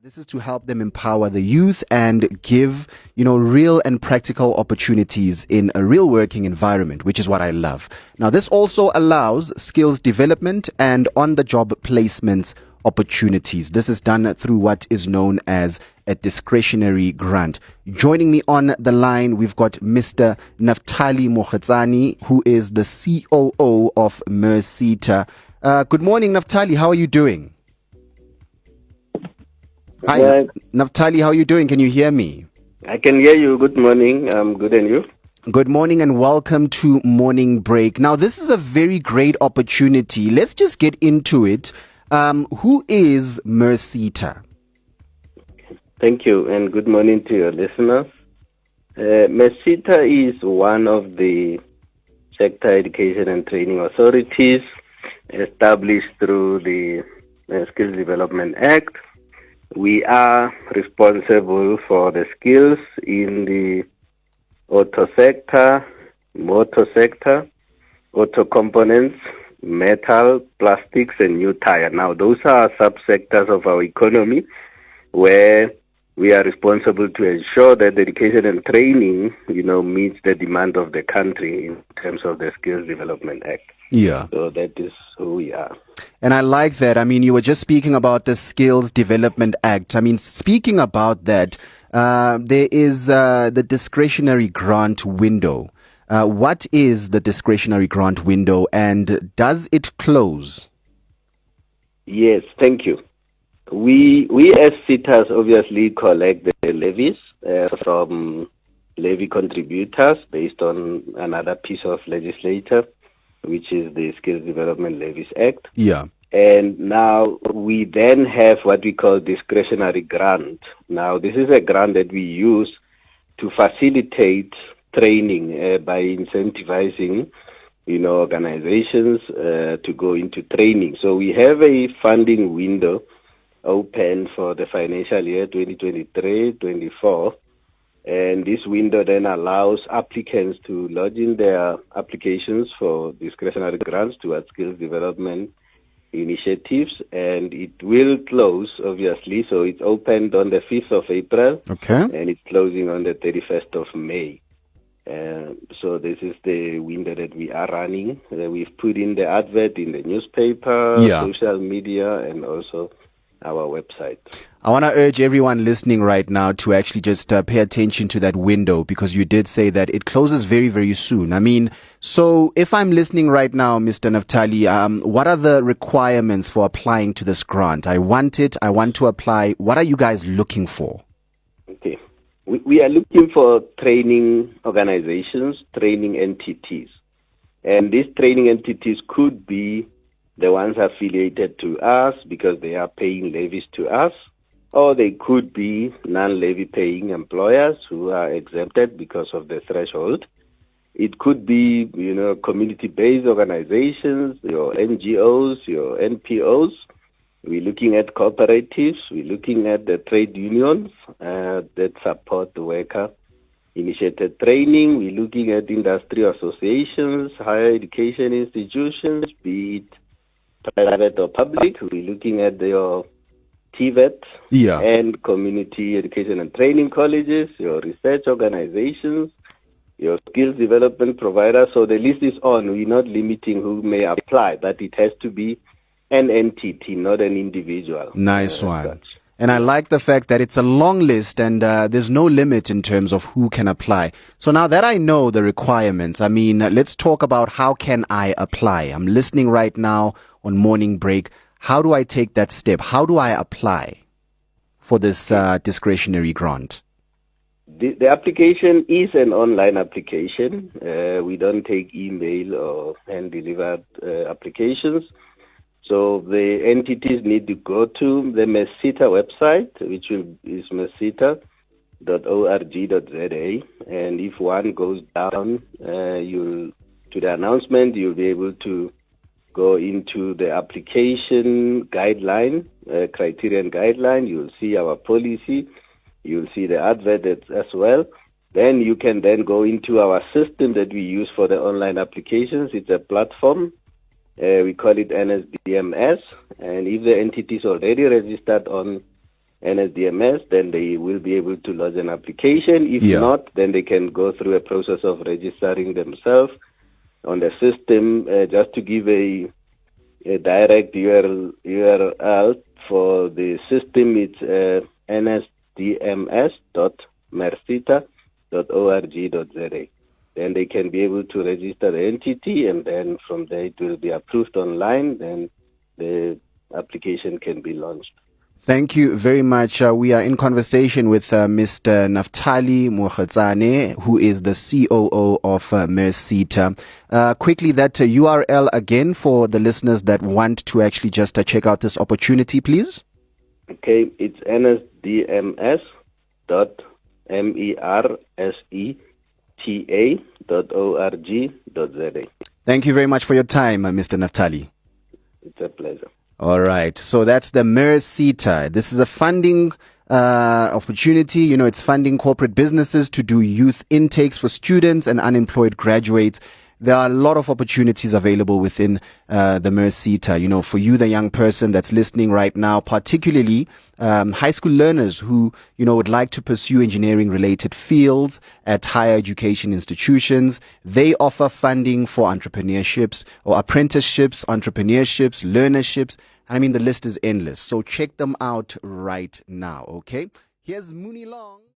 This is to help them empower the youth and give, real and practical opportunities in a real working environment, which is what I love. Now, this also allows skills development and on-the-job placements opportunities. This is done through what is known as a discretionary grant. Joining me on the line, we've got Mr. Naftali Mokhetsani, who is the COO of merSETA. Good morning, Naftali. How are you doing? Hi, Naftali, how are you doing? Can you hear me? I can hear you. Good morning. I'm good, and you? Good morning and welcome to Morning Break. Now, this is a very great opportunity. Let's just get into it. Who is merSETA? Thank you, and good morning to your listeners. merSETA is one of the sector education and training authorities established through the Skills Development Act. We are responsible for the skills in the auto sector, motor sector, auto components, metal, plastics, and new tire. Now, those are subsectors of our economy where we are responsible to ensure that education and training, meets the demand of the country in terms of the Skills Development Act. Yeah. So that is who we are. And I like that. I mean, you were just speaking about the Skills Development Act. I mean, speaking about that, there is the Discretionary Grant Window. What is the Discretionary Grant Window and does it close? Yes, thank you. We as SETAs obviously collect the levies from levy contributors based on another piece of legislation, which is the Skills Development Levies Act. Yeah. And now we then have what we call discretionary grant. Now, this is a grant that we use to facilitate training by incentivizing, organizations to go into training. So we have a funding window open for the financial year 2023-24. And this window then allows applicants to lodge in their applications for discretionary grants towards skills development initiatives, and it will close, obviously. So it's opened on the 5th of April, okay, and it's closing on the 31st of May. So this is the window that we are running. We've put in the advert in the newspaper, social media, and also our website. I want to urge everyone listening right now to actually just pay attention to that window, because you did say that it closes very, very soon. I mean, so if I'm listening right now, Mr. Naftali, what are the requirements for applying to this grant? I want to apply. What are you guys looking for? Okay. We are looking for training organizations, training entities. And these training entities could be the ones affiliated to us because they are paying levies to us, or they could be non-levy-paying employers who are exempted because of the threshold. It could be, community-based organizations, your NGOs, your NPOs. We're looking at cooperatives. We're looking at the trade unions that support the worker-initiated training. We're looking at industry associations, higher education institutions, be it private or public. We're looking at your TVET and community education and training colleges, your research organizations, your skills development providers. So the list is on. We're not limiting who may apply, but it has to be an entity, not an individual. Nice one. And I like the fact that it's a long list and there's no limit in terms of who can apply. So now that I know the requirements, I mean, let's talk about how can I apply. I'm listening right now on Morning Break. How do I take that step? How do I apply for this discretionary grant? The application is an online application. We don't take email or hand-delivered applications. So the entities need to go to the merSETA website, which is merseta.org.za. And if one goes down to the announcement, you'll be able to go into the application guideline, criterion guideline. You'll see our policy. You'll see the advert as well. Then you can then go into our system that we use for the online applications. It's a platform. We call it NSDMS. And if the entity is already registered on NSDMS, then they will be able to lodge an application. If not, then they can go through a process of registering themselves on the system. Just to give a direct URL for the system, it's nsdms.merseta.org.za. Then they can be able to register the entity, and then from there it will be approved online. Then the application can be launched. Thank you very much. We are in conversation with Mr. Naftali Mogatsane, who is the COO of merSETA. Quickly, that URL again for the listeners that want to actually just check out this opportunity, please. Okay, it's nsdms.merseta.org.za. Thank you very much for your time, Mr. Naftali. It's a pleasure. All right. So that's the merSETA. This is a funding opportunity. You know, it's funding corporate businesses to do youth intakes for students and unemployed graduates. There are a lot of opportunities available within the merSETA. You know, for you, the young person that's listening right now, particularly high school learners who, you know, would like to pursue engineering related fields at higher education institutions. They offer funding for entrepreneurships or apprenticeships, entrepreneurships, learnerships. I mean, the list is endless. So check them out right now. Okay. Here's Mooney Long.